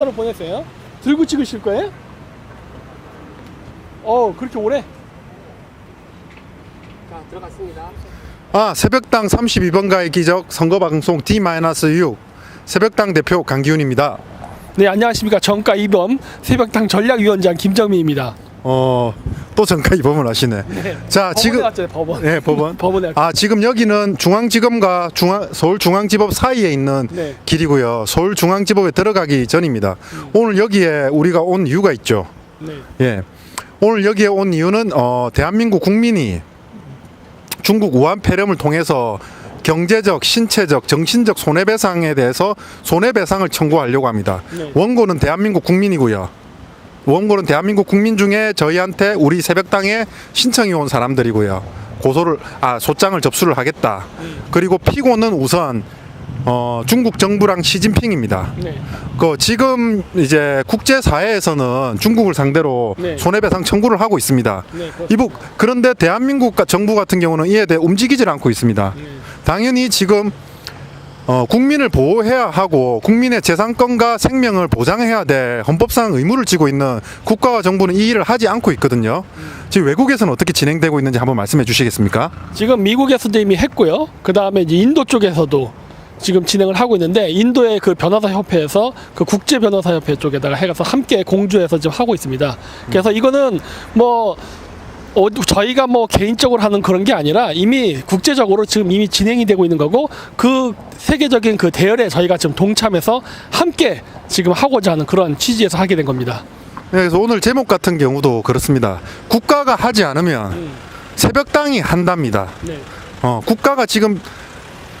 로 보냈어요. 들고 찍으실 거예요? 그렇게 오래? 자, 들어갔습니다. 새벽당 32번가의 기적 선거방송 D-6 새벽당 대표 강기훈입니다. 네, 안녕하십니까. 정가 2범 새벽당 전략위원장 김정민입니다. 또 정가 2범을 하시네. 네. 자, 지금 왔잖아요, 법원. 네, 법원. 법원에 지금 여기는 중앙지검과 서울중앙지법 사이에 있는 네. 길이고요. 서울중앙지법에 들어가기 전입니다. 오늘 여기에 우리가 온 이유가 있죠. 네. 예. 오늘 여기에 온 이유는 대한민국 국민이 중국 우한 폐렴을 통해서 경제적, 신체적, 정신적 손해배상에 대해서 손해배상을 청구하려고 합니다. 네. 원고는 대한민국 국민이고요. 원고는 대한민국 국민 중에 저희한테 우리 새벽당에 신청이 온 사람들이고요. 소장을 접수를 하겠다. 그리고 피고는 우선 중국 정부랑 시진핑입니다. 네. 지금 이제 국제사회에서는 중국을 상대로 네. 손해배상 청구를 하고 있습니다. 네, 그런데 대한민국 정부 같은 경우는 이에 대해 움직이질 않고 있습니다. 당연히 지금 국민을 보호해야 하고 국민의 재산권과 생명을 보장해야 될 헌법상 의무를 지고 있는 국가와 정부는 이 일을 하지 않고 있거든요. 지금 외국에서는 어떻게 진행되고 있는지 한번 말씀해 주시겠습니까? 지금 미국에서도 이미 했고요. 그 다음에 이제 인도 쪽에서도 지금 진행을 하고 있는데, 인도의 그 변호사 협회에서 그 국제 변호사 협회 쪽에다가 해가서 함께 공조해서 지금 하고 있습니다. 그래서 이거는 저희가 개인적으로 하는 그런 게 아니라 이미 국제적으로 지금 이미 진행이 되고 있는 거고, 그 세계적인 그 대열에 저희가 지금 동참해서 함께 지금 하고자 하는 그런 취지에서 하게 된 겁니다. 네, 그래서 오늘 제목 같은 경우도 그렇습니다. 국가가 하지 않으면 새벽당이 한답니다. 네. 국가가 지금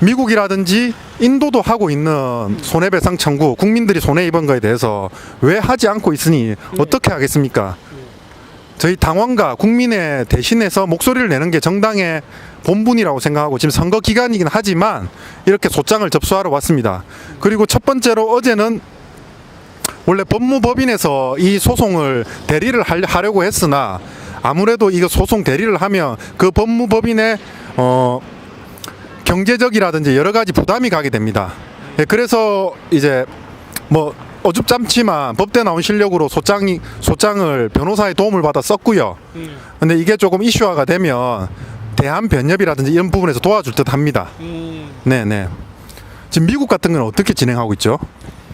미국이라든지 인도도 하고 있는 손해배상 청구, 국민들이 손해 입은 거에 대해서 왜 하지 않고 있으니 어떻게 하겠습니까? 저희 당원과 국민의 대신해서 목소리를 내는 게 정당의 본분이라고 생각하고, 지금 선거 기간이긴 하지만 이렇게 소장을 접수하러 왔습니다. 그리고 첫 번째로 어제는 원래 법무법인에서 이 소송을 대리를 하려고 했으나, 아무래도 이거 소송 대리를 하면 그 법무법인의 경제적이라든지 여러 가지 부담이 가게 됩니다. 예, 그래서 이제 어줍잖지만 법대 나온 실력으로 소장을 변호사의 도움을 받아 썼고요. 근데 이게 조금 이슈화가 되면 대한변협이라든지 이런 부분에서 도와줄 듯 합니다. 네네. 지금 미국 같은 건 어떻게 진행하고 있죠?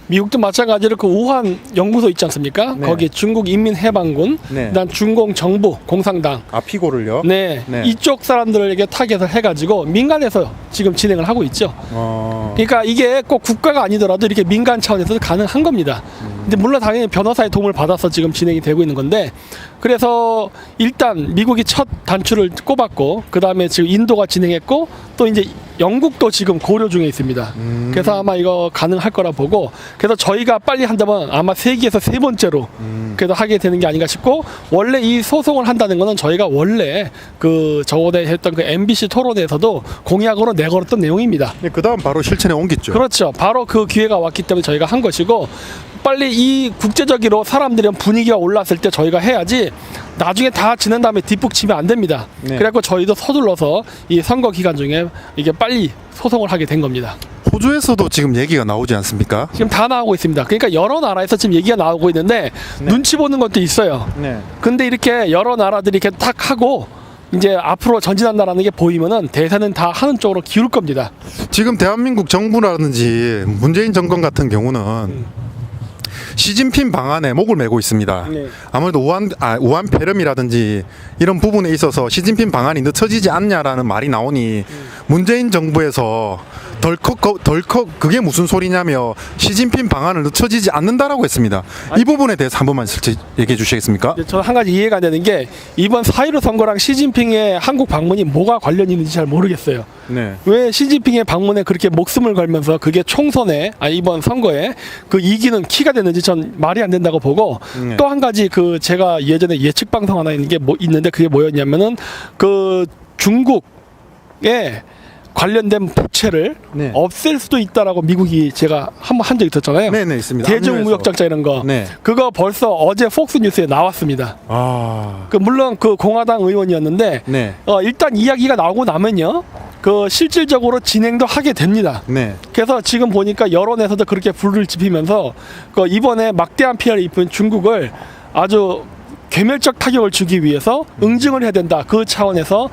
미국도 마찬가지로 그 우한 연구소 있지 않습니까? 네. 거기 중국 인민해방군, 네. 그다음 중공 정부 공산당, 피고를요? 네. 네. 이쪽 사람들에게 타겟을 해가지고 민간에서 지금 진행을 하고 있죠. 그러니까 이게 꼭 국가가 아니더라도 이렇게 민간 차원에서도 가능한 겁니다. 근데 물론 당연히 변호사의 도움을 받아서 지금 진행이 되고 있는 건데, 그래서 일단 미국이 첫 단추를 꼽았고, 그 다음에 지금 인도가 진행했고, 또 이제 영국도 지금 고려 중에 있습니다. 그래서 아마 이거 가능할 거라 보고, 그래서 저희가 빨리 한다면 아마 세계에서 세 번째로 그래도 하게 되는 게 아닌가 싶고, 원래 이 소송을 한다는 거는 저희가 원래 저번에 했던 그 MBC 토론에서도 공약으로 내걸었던 내용입니다. 네, 그 다음 바로 실천에 옮겼죠. 그렇죠. 바로 그 기회가 왔기 때문에 저희가 한 것이고, 빨리 이 국제적으로 사람들의 분위기가 올랐을 때 저희가 해야지, 나중에 다 지난 다음에 뒷북 치면 안 됩니다. 네. 그래갖고 저희도 서둘러서 이 선거 기간 중에 이게 빨리 소송을 하게 된 겁니다. 호주에서도 지금 얘기가 나오지 않습니까? 지금 다 나오고 있습니다. 그러니까 여러 나라에서 지금 얘기가 나오고 있는데, 눈치 보는 것도 있어요. 네. 근데 이렇게 여러 나라들이 이렇게 딱 하고 이제 앞으로 전진한다라는 게 보이면은 대세는 다 하는 쪽으로 기울 겁니다. 지금 대한민국 정부라든지 문재인 정권 같은 경우는 시진핑 방안에 목을 메고 있습니다. 네. 아무래도 우한 폐렴이라든지 이런 부분에 있어서 시진핑 방안이 늦춰지지 않냐라는 말이 나오니 문재인 정부에서 덜컥 그게 무슨 소리냐며 시진핑 방안을 늦춰지지 않는다라고 했습니다. 이 부분에 대해서 한 번만 실제 얘기해 주시겠습니까? 저는 한 가지 이해가 안 되는 게, 이번 4.15 선거랑 시진핑의 한국 방문이 뭐가 관련이 있는지 잘 모르겠어요. 네. 왜 시진핑의 방문에 그렇게 목숨을 걸면서 그게 총선에, 이번 선거에 그 이기는 키가 됐는지 전 말이 안 된다고 보고, 네. 또 한 가지 제가 예전에 예측 방송 하나 있는 게 있는데, 그게 뭐였냐면은 중국의 관련된 부채를 네. 없앨 수도 있다라고 미국이 제가 한번 한 적이 있었잖아요. 네네 있습니다. 대중무역장자 이런 거. 네. 그거 벌써 어제 폭스뉴스에 나왔습니다. 아. 물론 그 공화당 의원이었는데 네. 일단 이야기가 나오고 나면요. 그 실질적으로 진행도 하게 됩니다. 네. 그래서 지금 보니까 여론에서도 그렇게 불을 지피면서 그 이번에 막대한 피해를 입은 중국을 아주 괴멸적 타격을 주기 위해서 응징을 해야 된다. 그 차원에서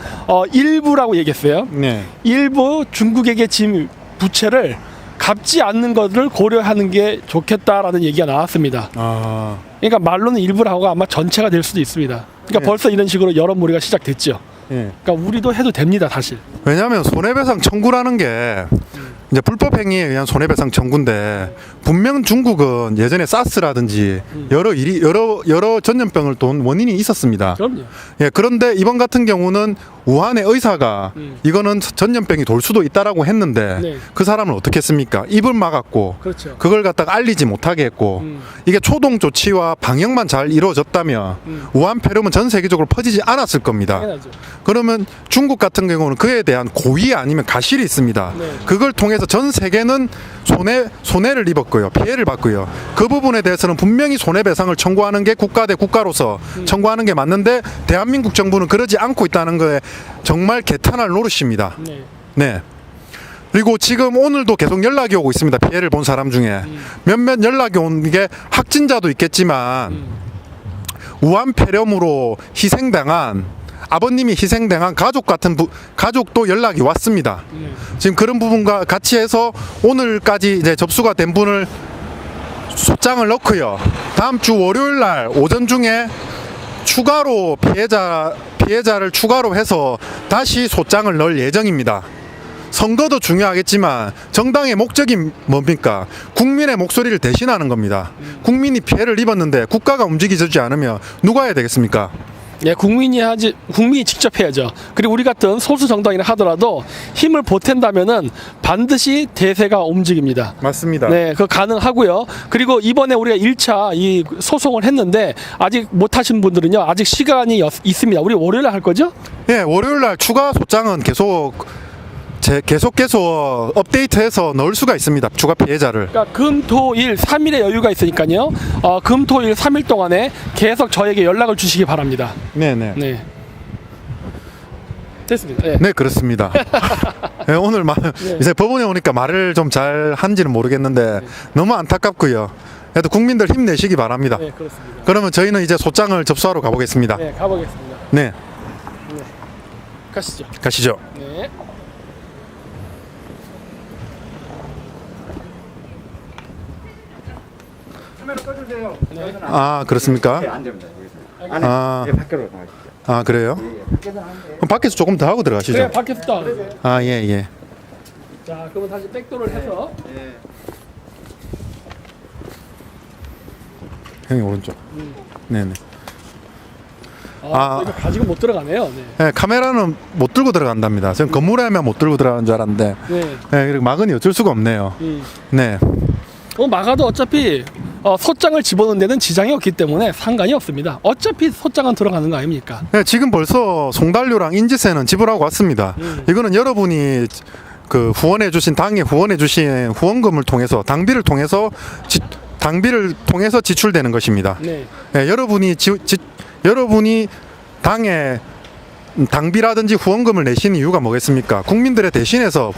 일부라고 얘기했어요. 네. 일부 중국에게 진 부채를 갚지 않는 것을 고려하는 게 좋겠다라는 얘기가 나왔습니다. 아. 그러니까 말로는 일부라고 아마 전체가 될 수도 있습니다. 그러니까 네. 벌써 이런 식으로 여론몰이가 시작됐죠. 예. 그러니까 우리도 해도 됩니다, 사실. 왜냐하면 손해배상 청구라는 게 이제 불법 행위에 의한 손해배상 청구인데 분명 중국은 예전에 사스라든지 여러 전염병을 돈 원인이 있었습니다. 그럼요. 예, 그런데 이번 같은 경우는 우한의 의사가 이거는 전염병이 돌 수도 있다라고 했는데 네. 그 사람을 어떻게 했습니까? 입을 막았고 그렇죠. 그걸 갖다가 알리지 못하게 했고 이게 초동 조치와 방역만 잘 이루어졌다면 우한 폐렴은 전 세계적으로 퍼지지 않았을 겁니다. 당연하죠. 그러면 중국 같은 경우는 그에 대한 고의 아니면 가실이 있습니다. 네. 그걸 통해서 전 세계는 손해를 입었고요. 피해를 봤고요. 그 부분에 대해서는 분명히 손해배상을 청구하는 게 국가 대 국가로서 청구하는 게 맞는데 대한민국 정부는 그러지 않고 있다는 거에 정말 개탄할 노릇입니다. 네. 네. 그리고 지금 오늘도 계속 연락이 오고 있습니다. 피해를 본 사람 중에 몇몇 연락이 온 게 확진자도 있겠지만 우한 폐렴으로 희생당한 아버님이 희생당한 가족 같은 가족도 연락이 왔습니다. 지금 그런 부분과 같이 해서 오늘까지 이제 접수가 된 분을 소장을 넣고요. 다음 주 월요일 날 오전 중에 추가로 피해자를 추가로 해서 다시 소장을 넣을 예정입니다. 선거도 중요하겠지만 정당의 목적이 뭡니까? 국민의 목소리를 대신하는 겁니다. 국민이 피해를 입었는데 국가가 움직이지 않으면 누가 해야 되겠습니까? 네, 국민이 직접 해야죠. 그리고 우리 같은 소수 정당이라 하더라도 힘을 보탠다면은 반드시 대세가 움직입니다. 맞습니다. 네, 그거 가능하고요. 그리고 이번에 우리가 1차 이 소송을 했는데 아직 못 하신 분들은요, 아직 시간이 있습니다. 우리 월요일에 할 거죠? 예, 월요일 날 추가 소장은 계속 업데이트해서 넣을 수가 있습니다. 추가 피해자를. 그러니까 금, 토, 일 3일의 여유가 있으니까요. 금, 토, 일 3일 동안에 계속 저에게 연락을 주시기 바랍니다. 네네. 네. 됐습니다. 네. 네, 그렇습니다. 네, 오늘 이제 법원에 오니까 말을 좀 잘 한지는 모르겠는데 너무 안타깝고요. 그래도 국민들 힘내시기 바랍니다. 네, 그렇습니다. 그러면 저희는 이제 소장을 접수하러 가보겠습니다. 네, 가보겠습니다. 네, 가시죠. 가시죠. 네. 카메라 꺼주세요. 네. 아, 그렇습니까? 네, 안 됩니다. 여기서. 안에, 아. 예, 밖으로 나가시죠. 아, 그래요? 예, 밖에서는 안 돼요. 그럼 밖에서 조금 더 하고 들어가시죠. 그래, 밖에서 또. 아, 예, 예. 자, 그러면 다시 백도를 해서. 예. 형이 오른쪽. 네네. 이거 가지고 못 들어가네요. 네. 네, 카메라는 못 들고 들어간답니다. 저는 건물에 하면 못 들고 들어가는 줄 알았는데, 네. 네, 그리고 막으니 어쩔 수가 없네요. 네. 막아도 어차피 소장을 집어넣는 데는 지장이 없기 때문에 상관이 없습니다. 어차피 소장은 들어가는 거 아닙니까? 네, 지금 벌써 송달료랑 인지세는 지불하고 왔습니다. 이거는 여러분이 그 당에 후원해주신 후원금을 통해서 당비를 통해서 지출되는 것입니다. 네. 네, 여러분이 당에 당비라든지 후원금을 내시는 이유가 뭐겠습니까? 국민들을 대신해서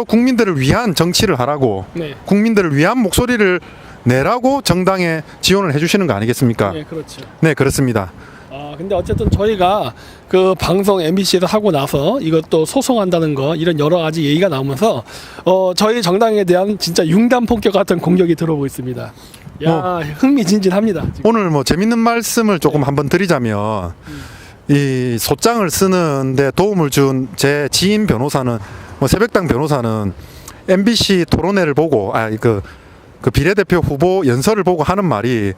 국민들을 위한 정치를 하라고, 네. 국민들을 위한 목소리를 내라고 정당에 지원을 해주시는 거 아니겠습니까? 네, 그렇죠. 네, 그렇습니다. 근데 어쨌든 저희가 그 방송 MBC에서 하고 나서 이것도 소송한다는 거 이런 여러 가지 얘기가 나오면서 저희 정당에 대한 진짜 융단 폭격 같은 공격이 들어오고 있습니다. 야, 흥미진진합니다. 지금. 오늘 뭐 재밌는 말씀을 조금 한번 드리자면 이 소장을 쓰는데 도움을 준 제 지인 변호사는 새벽당 변호사는 MBC 토론회를 보고 그 비례대표 후보 연설을 보고 하는 말이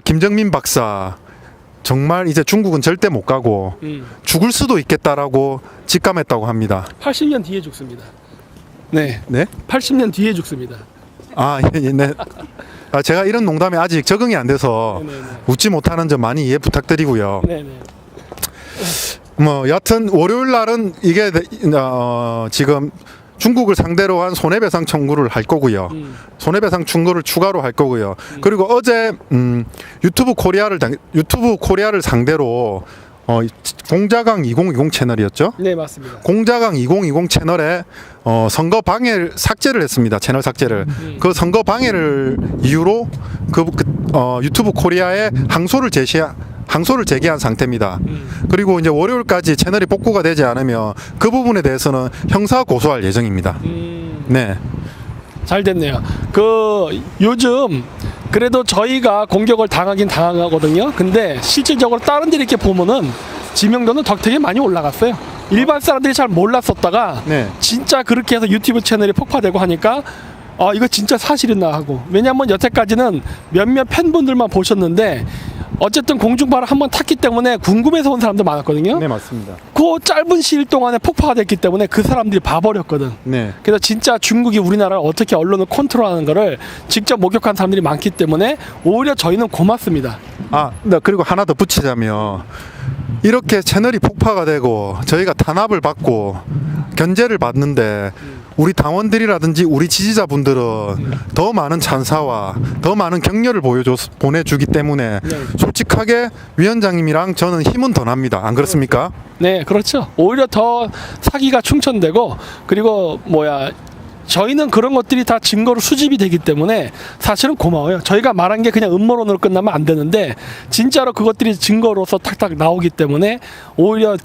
김정민 박사 정말 이제 중국은 절대 못 가고 죽을 수도 있겠다라고 직감했다고 합니다. 80년 뒤에 죽습니다. 네. 네? 80년 뒤에 죽습니다. 네. 제가 이런 농담에 아직 적응이 안 돼서 네네네. 웃지 못하는 점 많이 이해 부탁드리고요. 네네. 뭐 여튼 월요일 날은 이게 지금 중국을 상대로 한 손해배상 청구를 할 거고요. 손해배상 청구를 추가로 할 거고요. 그리고 어제 유튜브 코리아를 상대로 공자강 2020 채널이었죠? 네, 맞습니다. 공자강 2020 채널에 선거 방해를 삭제를 했습니다. 채널 삭제를. 그 선거 방해를 이유로 유튜브 코리아에 항소를 제기한 상태입니다. 그리고 이제 월요일까지 채널이 복구가 되지 않으면 그 부분에 대해서는 형사 고소할 예정입니다. 네. 잘 됐네요. 요즘 그래도 저희가 공격을 당하긴 당하거든요. 근데 실질적으로 다른 데 이렇게 보면은 지명도는 되게 많이 올라갔어요. 일반 사람들이 잘 몰랐었다가 네. 진짜 그렇게 해서 유튜브 채널이 폭파되고 하니까 이거 진짜 사실이나 하고. 왜냐면 여태까지는 몇몇 팬분들만 보셨는데 어쨌든 공중파를 한번 탔기 때문에 궁금해서 온 사람들 많았거든요. 네, 맞습니다. 그 짧은 시일 동안에 폭파가 됐기 때문에 그 사람들이 봐버렸거든. 네. 그래서 진짜 중국이 우리나라를 어떻게 언론을 컨트롤하는 거를 직접 목격한 사람들이 많기 때문에 오히려 저희는 고맙습니다. 네, 그리고 하나 더 붙이자면 이렇게 채널이 폭파가 되고 저희가 탄압을 받고 견제를 받는데 우리 당원들이라든지 우리 지지자분들은 더 많은 찬사와 더 많은 격려를 보내주기 때문에 솔직하게 위원장님이랑 저는 힘은 더 납니다. 안 그렇습니까? 네, 그렇죠. 오히려 더 사기가 충천되고, 그리고 저희는 그런 것들이 다 증거로 수집이 되기 때문에 사실은 고마워요. 저희가 말한 게 그냥 음모론으로 끝나면 안 되는데 진짜로 그것들이 증거로서 탁탁 나오기 때문에 오히려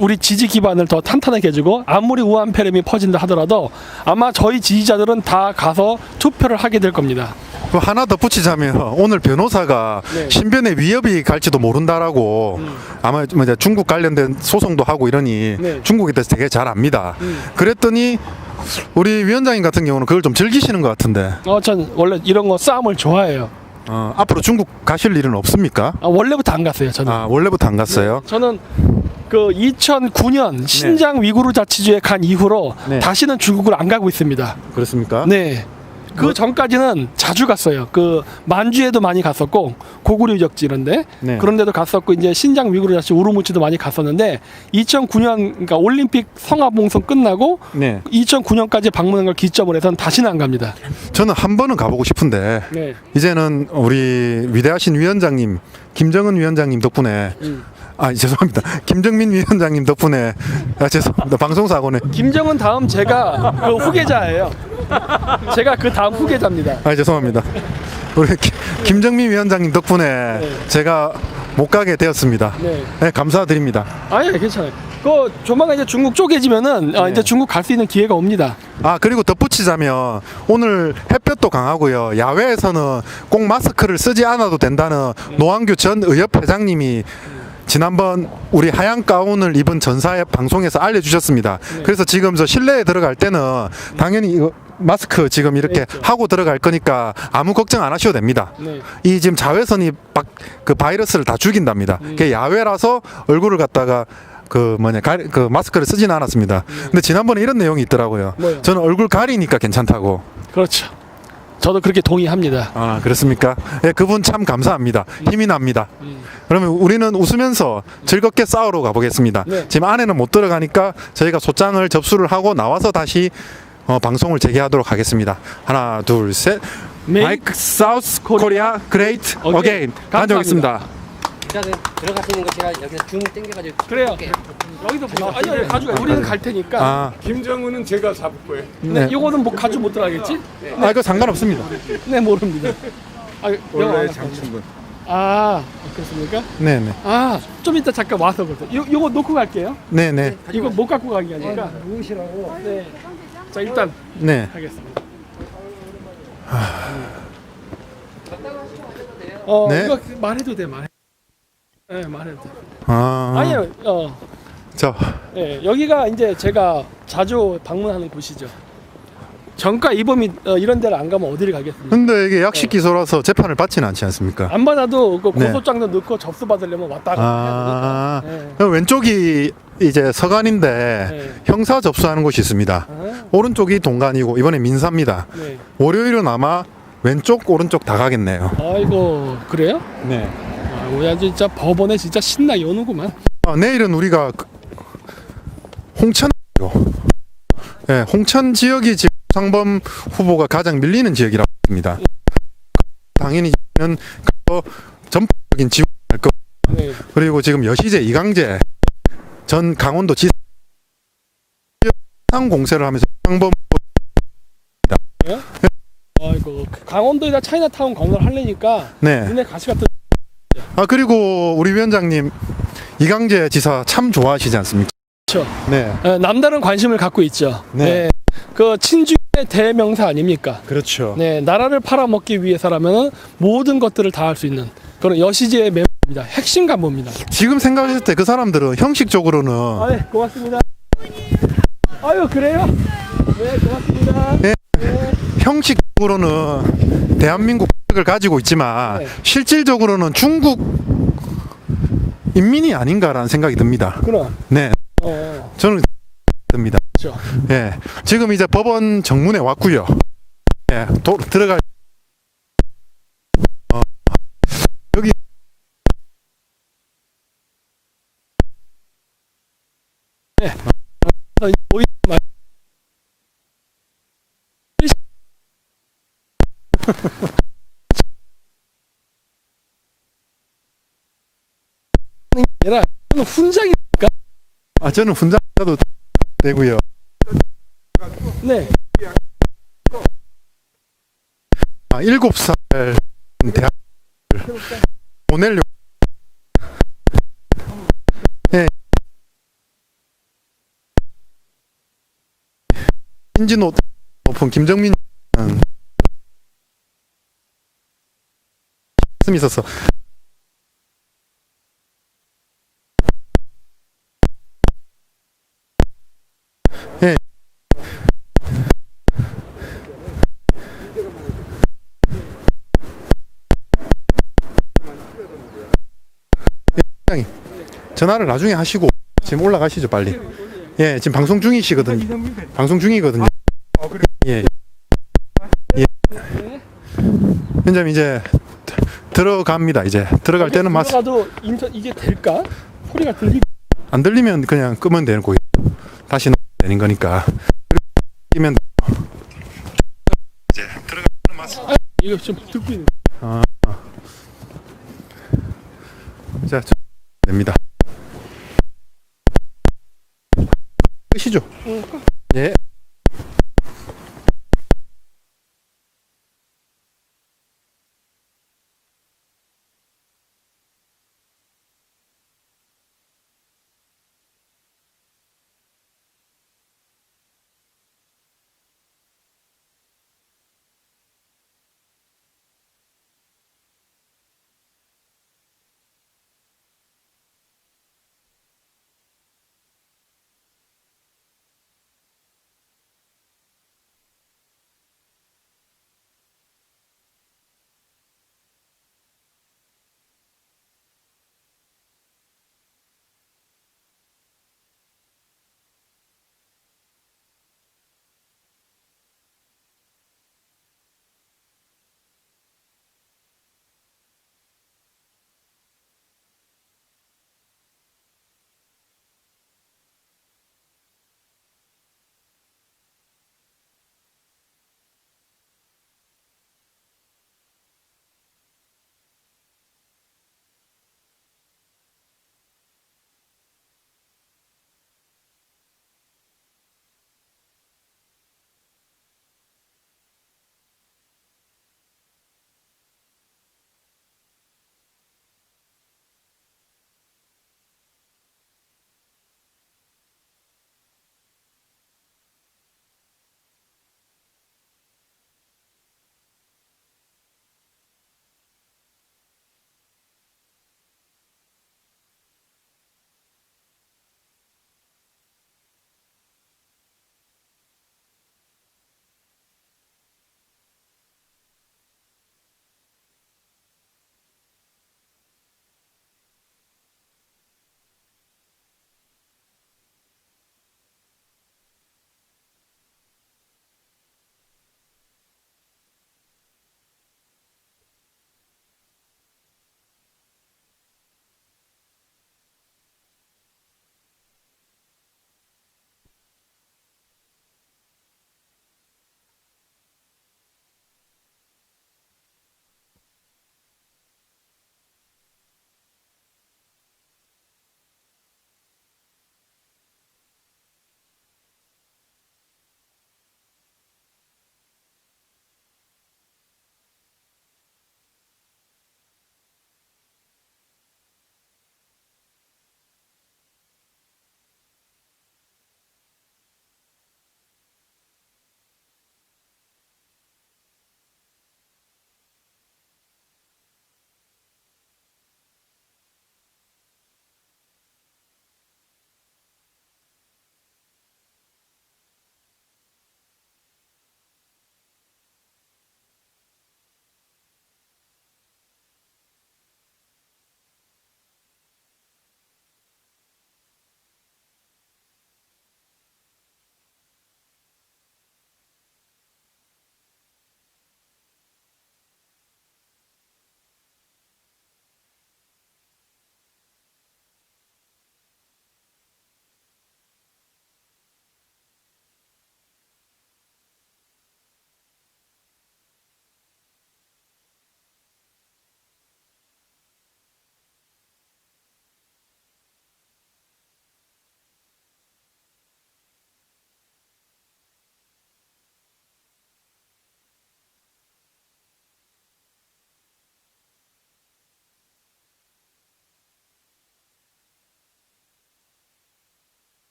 우리 지지 기반을 더 탄탄하게 해주고, 아무리 우한 패렴이 퍼진다 하더라도 아마 저희 지지자들은 다 가서 투표를 하게 될 겁니다. 하나 더 붙이자면 오늘 변호사가 네. 신변에 위협이 갈지도 모른다라고 아마 이제 중국 관련된 소송도 하고 이러니 네. 중국에 대해서 되게 잘 압니다. 그랬더니 우리 위원장님 같은 경우는 그걸 좀 즐기시는 것 같은데 전 원래 이런 거 싸움을 좋아해요. 앞으로 중국 가실 일은 없습니까? 원래부터 안 갔어요, 저는. 원래부터 안 갔어요? 저는 2009년 신장 위구르 자치주에 간 이후로 네. 다시는 중국을 안 가고 있습니다. 그렇습니까? 네. 그 전까지는 자주 갔어요. 만주에도 많이 갔었고, 고구려 유적지 이런데 네. 그런 데도 갔었고, 이제 신장 위구르 자치 우르무치도 많이 갔었는데 2009년 그러니까 올림픽 성화봉송 끝나고 네. 2009년까지 방문한 걸 기점으로 해서는 다시는 안 갑니다. 저는 한 번은 가보고 싶은데 네. 이제는 우리 위대하신 위원장님 김정은 위원장님 덕분에 죄송합니다. 김정민 위원장님 덕분에 죄송합니다. 방송사고네. 김정은 다음 제가 후계자예요. 제가 그 다음 후계자입니다. 죄송합니다. 우리 김정민 위원장님 덕분에 제가 못 가게 되었습니다. 네. 감사드립니다. 괜찮아요. 조만간 이제 중국 쪼개지면은 이제 중국 갈 수 있는 기회가 옵니다. 그리고 덧붙이자면 오늘 햇볕도 강하고요. 야외에서는 꼭 마스크를 쓰지 않아도 된다는 노한규 전 의협 회장님이 지난번 우리 하얀 가운을 입은 전사의 방송에서 알려주셨습니다. 그래서 지금 저 실내에 들어갈 때는 당연히 이거 마스크 지금 이렇게 하고 들어갈 거니까 아무 걱정 안 하셔도 됩니다. 이 지금 자외선이 그 바이러스를 다 죽인답니다. 그게 야외라서 얼굴을 갖다가 마스크를 쓰지는 않았습니다. 근데 지난번에 이런 내용이 있더라고요. 뭐요? 저는 얼굴 가리니까 괜찮다고. 그렇죠. 저도 그렇게 동의합니다. 그렇습니까? 그분 참 감사합니다. 힘이 납니다. 그러면 우리는 웃으면서 즐겁게 싸우러 가보겠습니다. 네. 지금 안에는 못 들어가니까 저희가 소장을 접수를 하고 나와서 다시 방송을 재개하도록 하겠습니다. 하나, 둘, 셋. Make South Korea Great Again. 다녀오겠습니다. 일단은 들어가시는 거 제가 여기서 줌 땡겨가지고 그래요. 볼게요. 여기도 아니요, 가져가. 우리는 갈 테니까. 김정은은 제가 잡을 거예요. 네. 이거는 가지고 못 들어가겠지? 이거 상관없습니다. 네, 모릅니다. 원래 장충군. 그렇습니까? 네네. 좀 이따 잠깐 와서 보세요. 요거 놓고 갈게요. 네네. 이거 못 갖고 가는 게 아니니까. 누구시라고? 네. 자, 일단 네. 하겠습니다. 네. 이거 말해도 돼, 말해. 네, 말해도 돼. 아니요. 여기가 이제 제가 자주 방문하는 곳이죠. 정가 이범이 이런 데를 안 가면 어디를 가겠습니까? 근데 이게 약식 기소라서 재판을 받지는 않지 않습니까? 안 받아도 네. 고소장도 넣고 접수 받으려면 왔다 갔다 해야 되니까. 그럼 왼쪽이 이제 서간인데 형사 접수하는 곳이 있습니다. 오른쪽이 동간이고 이번에 민사입니다. 네. 월요일은 아마 왼쪽 오른쪽 다 가겠네요. 그래요? 네. 우리 진짜 법원에 진짜 신나게 오는구만. 내일은 우리가 홍천이요. 예, 홍천 지역이 지금 상범 후보가 가장 밀리는 지역이라고 합니다. 당연히 는 전폭적인 지원할 거. 네. 그리고 지금 여시재 이강재 전 강원도 지사 공세를 하면서 상범 아이고 강원도에다 차이나타운 건설 하려니까 네. 눈에 가시가 뜨. 아 그리고 우리 위원장님 이강재 지사 참 좋아하시지 않습니까? 그렇죠. 네. 남다른 관심을 갖고 있죠. 네. 그 친주의 대명사 아닙니까? 그렇죠. 네, 나라를 팔아먹기 위해서라면 모든 것들을 다 할 수 있는 그런 여시지의 매입니다. 핵심 간부입니다. 지금 생각했을 때 그 사람들은 형식적으로는 네, 고맙습니다. 아유, 그래요? 네, 고맙습니다. 네. 형식적으로는 대한민국 을 가지고 있지만 네. 실질적으로는 중국 인민이 아닌가라는 생각이 듭니다. 그럼. 네, 저는 듭니다. 그렇죠. 예, 지금 이제 법원 정문에 왔고요. 예, 들어갈 여기 보이는 말. 얘라, 저는 훈장이니까. 아 저는 훈장도 되고요. 네. 아 7살 대학 보내려고. 예. 인지 높은 김정민 말씀이 있어서 예. 회장님 전화를 나중에 하시고 지금 올라가시죠 빨리. 예 지금 방송 중이시거든요. 방송 중이거든요. 예. 예. 현장 이제 들어갑니다. 이제 들어갈 때는 들어가도 이게 될까? 소리가 들리. 안 들리면 그냥 끄면 되는 거예요. 다시 되는 거니까. 끼면 이제 들어가는 맛. 이거 좀 듣고 있는. 자 됩니다. 끝이죠. 예.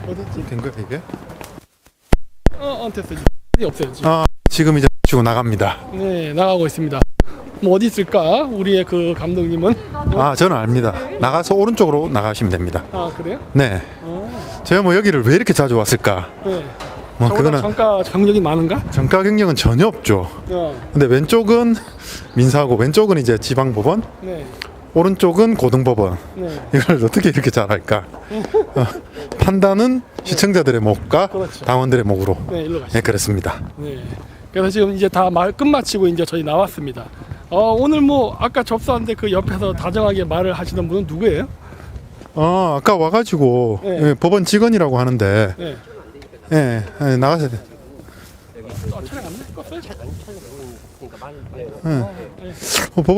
어딨지? 된 거야 이게? 됐어요. 없어요 지금. 지금 이제 주고 나갑니다. 네, 나가고 있습니다. 뭐 어디 있을까? 우리의 그 감독님은? 저는 압니다. 나가서 오른쪽으로 나가시면 됩니다. 그래요? 네. 제가 뭐 여기를 왜 이렇게 자주 왔을까? 네. 뭐 그거는 정가 경력이 많은가? 정가 경력은 전혀 없죠. 근데 왼쪽은 민사고 왼쪽은 이제 지방법원, 네. 오른쪽은 고등법원. 네. 이걸 어떻게 이렇게 잘할까? 판단은 시청자들의 목과 그렇죠. 당원들의 목으로. 네, 일로 가시죠. 네, 그렇습니다. 네. 그래서 지금 이제 다 말 끝마치고 이제 저희 나왔습니다. 오늘 뭐 아까 접수하는데 그 옆에서 다정하게 말을 하시는 분은 누구예요? 아까 와가지고 네. 예, 법원 직원이라고 하는데 네. 나가셔야 돼. 촬영 안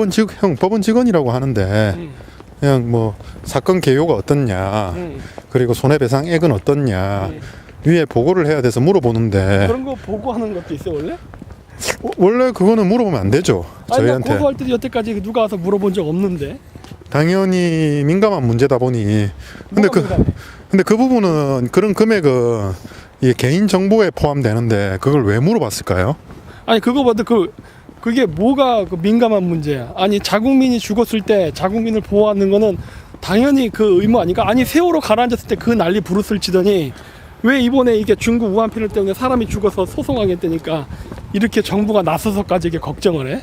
껐어요? 법원 직원이라고 하는데 그냥 뭐 사건 개요가 어떻냐, 그리고 손해배상액은 어떻냐 위에 보고를 해야 돼서 물어보는데 그런 거 보고하는 것도 있어요 원래? 원래 그거는 물어보면 안 되죠. 아니 나 저희한테. 고소할 때도 여태까지 누가 와서 물어본 적 없는데. 당연히 민감한 문제다 보니 뭐가 민감해? 근데 그 부분은 그런 금액은 이게 개인 정보에 포함되는데 그걸 왜 물어봤을까요? 아니 그거보다 그게 뭐가 그 민감한 문제야? 아니 자국민이 죽었을 때 자국민을 보호하는 거는 당연히 그 의무 아닌가? 아니 세월호 가라앉았을 때 그 난리 부르스를 치더니 왜 이번에 이게 중국 우한 패널 때문에 사람이 죽어서 소송하겠다니까 이렇게 정부가 나서서까지 이게 걱정을 해?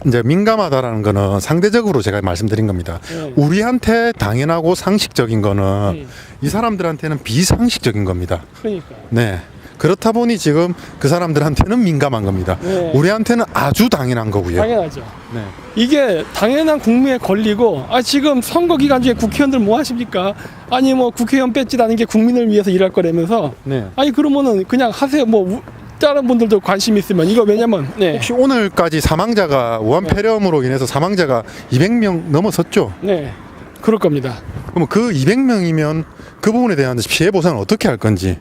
이제 민감하다라는 거는 상대적으로 제가 말씀드린 겁니다. 네. 우리한테 당연하고 상식적인 거는 이 사람들한테는 비상식적인 겁니다. 그러니까. 네. 그렇다 보니 지금 그 사람들한테는 민감한 겁니다. 네. 우리한테는 아주 당연한 거고요. 당연하죠. 네. 이게 당연한 국민의 권리고 지금 선거 기간 중에 국회의원들 뭐 하십니까? 아니 뭐 국회의원 뺏지 않은 게 국민을 위해서 일할 거라면서 네. 아니 그러면은 그냥 하세요. 뭐 다른 분들도 관심 있으면 이거 왜냐면 혹시 오늘까지 사망자가 우한 폐렴으로 인해서 사망자가 200명 넘어섰죠? 네 그럴 겁니다. 그럼 그 200명이면 그 부분에 대한 피해 보상을 어떻게 할 건지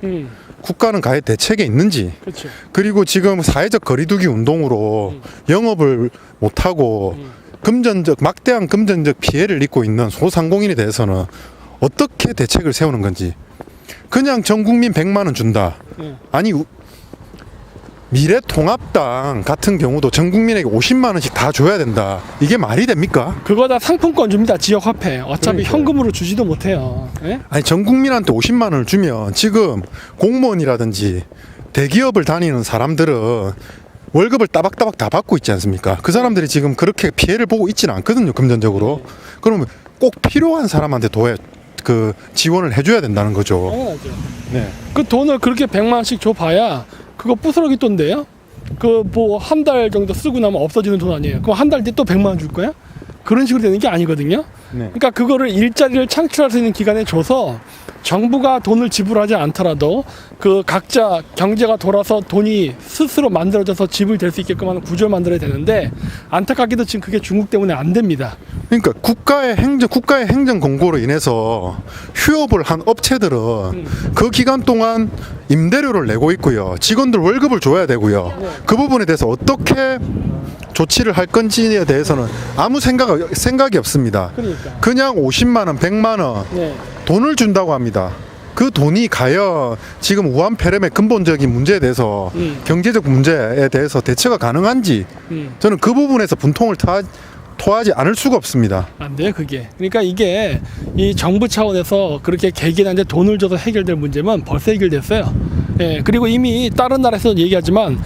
국가는 가해 대책에 있는지 그렇죠. 그리고 지금 사회적 거리두기 운동으로 영업을 못하고 막대한 금전적 피해를 입고 있는 소상공인에 대해서는 어떻게 대책을 세우는 건지 그냥 전 국민 100만 원 준다. 아니 미래통합당 같은 경우도 전 국민에게 50만 원씩 다 줘야 된다. 이게 말이 됩니까? 그거 다 상품권 줍니다. 지역 화폐. 어차피 그러니까요. 현금으로 주지도 못해요. 예? 아니 전 국민한테 50만 원을 주면 지금 공무원이라든지 대기업을 다니는 사람들은 월급을 따박따박 다 받고 있지 않습니까? 그 사람들이 지금 그렇게 피해를 보고 있지는 않거든요. 금전적으로. 그러면 꼭 필요한 사람한테 지원을 해줘야 된다는 거죠. 당연하죠. 네. 그 돈을 그렇게 100만 원씩 줘봐야 그거 부스러기 돈데요. 그 뭐 한 달 정도 쓰고 나면 없어지는 돈 아니에요. 그럼 한 달 뒤에 또 100만 원 줄 거야? 그런 식으로 되는 게 아니거든요. 네. 그러니까 그거를 일자리를 창출할 수 있는 기간에 줘서 정부가 돈을 지불하지 않더라도 그 각자 경제가 돌아서 돈이 스스로 만들어져서 지불될 수 있게끔 하는 구조를 만들어야 되는데 안타깝게도 지금 그게 중국 때문에 안 됩니다. 그러니까 국가의 행정 공고로 인해서 휴업을 한 업체들은 그 기간 동안 임대료를 내고 있고요. 직원들 월급을 줘야 되고요. 그 부분에 대해서 어떻게 조치를 할 건지에 대해서는 아무 생각이 없습니다. 그러니까. 그냥 50만 원, 100만 원 네. 돈을 준다고 합니다. 그 돈이 과연 지금 우한 폐렴의 근본적인 문제에 대해서 경제적 문제에 대해서 대처가 가능한지 저는 그 부분에서 분통을 토하지 않을 수가 없습니다. 안 돼요 그게. 그러니까 이게 이 정부 차원에서 그렇게 개개인한테 돈을 줘서 해결될 문제면 벌써 해결됐어요. 예, 그리고 이미 다른 나라에서 얘기하지만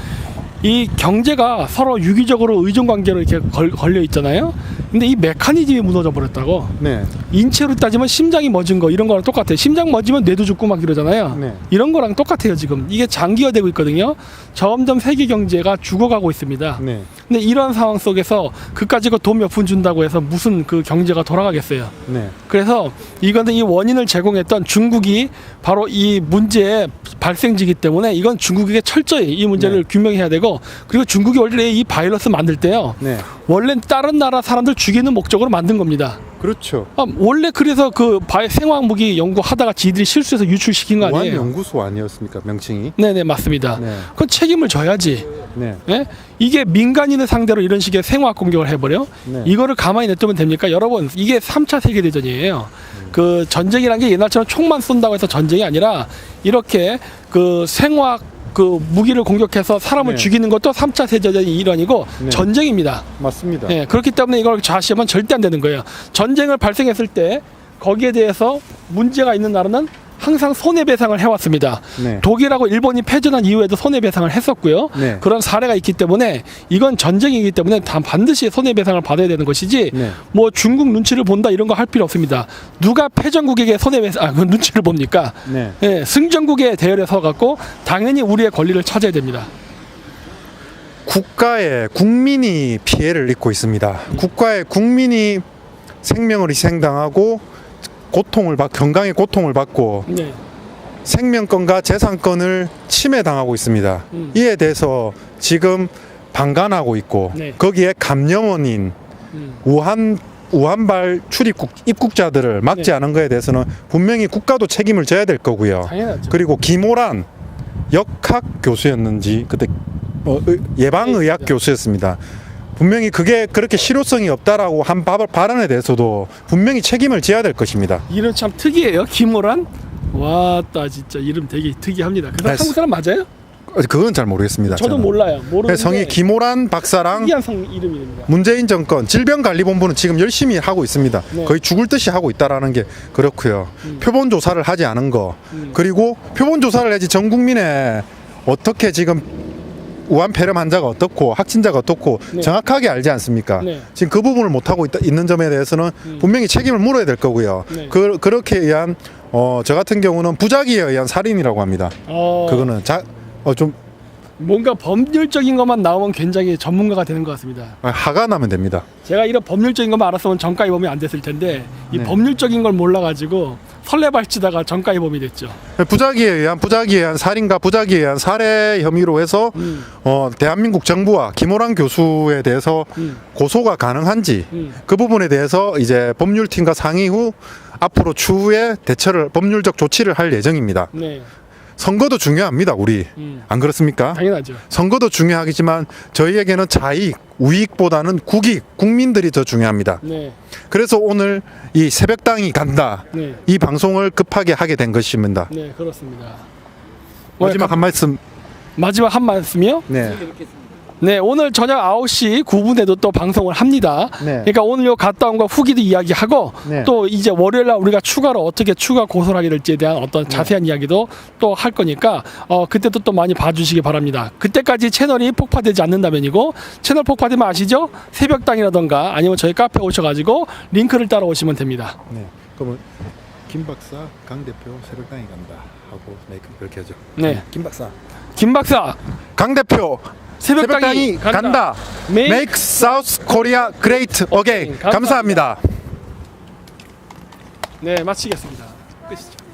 이 경제가 서로 유기적으로 의존 관계로 이렇게 걸려 있잖아요. 근데 이 메커니즘이 무너져 버렸다고. 네. 인체로 따지면 심장이 멎은 거 이런 거랑 똑같아요. 심장 멎으면 뇌도 죽고 막 이러잖아요. 네. 이런 거랑 똑같아요 지금. 이게 장기화되고 있거든요. 점점 세계 경제가 죽어가고 있습니다. 네. 근데 이런 상황 속에서 그까짓 돈 몇 푼 준다고 해서 무슨 그 경제가 돌아가겠어요. 네. 그래서 이거는 이 원인을 제공했던 중국이 바로 이 문제의 발생지기 때문에 이건 중국에게 철저히 이 문제를 규명해야 되고 그리고 중국이 원래 이 바이러스 만들 때요. 네. 원래 다른 나라 사람들 죽이는 목적으로 만든 겁니다. 그렇죠. 원래 그래서 그 생화학 무기 연구하다가 지들이 실수해서 유출시킨 거 우한 아니에요? 연구소 아니었습니까 명칭이? 네네 맞습니다. 네. 그건 책임을 져야지. 네. 예? 이게 민간인을 상대로 이런 식의 생화학 공격을 해버려? 네. 이거를 가만히 냅두면 됩니까? 여러분 이게 3차 세계대전이에요. 그 전쟁이란 게 옛날처럼 총만 쏜다고 해서 전쟁이 아니라 이렇게 그 생화학 그 무기를 공격해서 사람을 네. 죽이는 것도 3차 세계대전의 일환이고 네. 전쟁입니다. 맞습니다. 예, 그렇기 때문에 이걸 좌시하면 절대 안 되는 거예요. 전쟁을 발생했을 때 거기에 대해서 문제가 있는 나라는 항상 손해배상을 해왔습니다. 네. 독일하고 일본이 패전한 이후에도 손해배상을 했었고요. 네. 그런 사례가 있기 때문에 이건 전쟁이기 때문에 반드시 손해배상을 받아야 되는 것이지 네. 뭐 중국 눈치를 본다 이런 거 할 필요 없습니다. 누가 패전국에게 그 눈치를 봅니까? 네. 예, 승전국의 대열에 서갖고 당연히 우리의 권리를 찾아야 됩니다. 국가의 국민이 피해를 입고 있습니다. 국가의 국민이 생명을 희생당하고 건강의 고통을 받고 네. 생명권과 재산권을 침해당하고 있습니다. 이에 대해서 지금 방관하고 있고 네. 거기에 감염원인 우한발 출입국 입국자들을 막지 네. 않은 것에 대해서는 분명히 국가도 책임을 져야 될 거고요. 당연하죠. 그리고 김호란 역학 교수였는지 그때 예방의학 네, 교수였습니다. 분명히 그게 그렇게 실효성이 없다라고 한 발언에 대해서도 분명히 책임을 져야 될 것입니다. 이름 참 특이해요. 김호란. 와따 진짜 이름 되게 특이합니다. 그 사람 네. 한국 사람 맞아요? 그건 잘 모르겠습니다. 저도 저는. 몰라요. 모르는데 성이 김호란 박사랑 특이한 성 이름입니다. 문재인 정권 질병관리본부는 지금 열심히 하고 있습니다. 네. 거의 죽을 듯이 하고 있다라는 게 그렇고요. 표본 조사를 하지 않은 거 그리고 표본 조사를 해야지 전 국민에 어떻게 지금 우한 폐렴 환자가 어떻고 확진자가 어떻고 네. 정확하게 알지 않습니까? 네. 지금 그 부분을 못 하고 있는 점에 대해서는 분명히 책임을 물어야 될 거고요. 네. 그렇게 의한 저 같은 경우는 부작위에 의한 살인이라고 합니다. 그거는 좀 뭔가 법률적인 것만 나오면 굉장히 전문가가 되는 것 같습니다. 화가 나면 됩니다. 제가 이런 법률적인 것만 알았으면 전가이범이 안 됐을 텐데 이 네. 법률적인 걸 몰라가지고 설레발치다가 전가이범이 됐죠. 부작위에 의한 살인과 부작위에 의한 살해 혐의로 해서 대한민국 정부와 김호란 교수에 대해서 고소가 가능한지 그 부분에 대해서 이제 법률팀과 상의 후 앞으로 추후에 법률적 조치를 할 예정입니다. 네, 선거도 중요합니다, 우리. 안 그렇습니까? 당연하죠. 선거도 중요하지만 저희에게는 자익, 우익보다는 국익, 국민들이 더 중요합니다. 네, 그래서 오늘 이 새벽당이 간다. 네, 이 방송을 급하게 하게 된 것입니다. 네, 그렇습니다. 마지막 한 말씀. 마지막 한 말씀이요? 네. 네, 오늘 저녁 9시 9분에도 또 방송을 합니다. 네. 그러니까 오늘 요 갔다 온 거 후기도 이야기하고 네. 또 이제 월요일 날 우리가 추가로 어떻게 추가 고소를 하게 될지에 대한 어떤 자세한 이야기도 또 할 거니까 그때도 또 많이 봐주시기 바랍니다. 그때까지 채널이 폭파되지 않는다면이고 채널 폭파되면 아시죠? 새벽당이라던가 아니면 저희 카페 오셔가지고 링크를 따라 오시면 됩니다. 네. 그러면 김 박사, 강 대표 새벽당이 간다 하고 그렇게 하죠. 네, 김 박사. 김 박사 강 대표 새벽당이 간다. Make South Korea Great Again. 감사합니다. 네, 마치겠습니다. 끝이죠.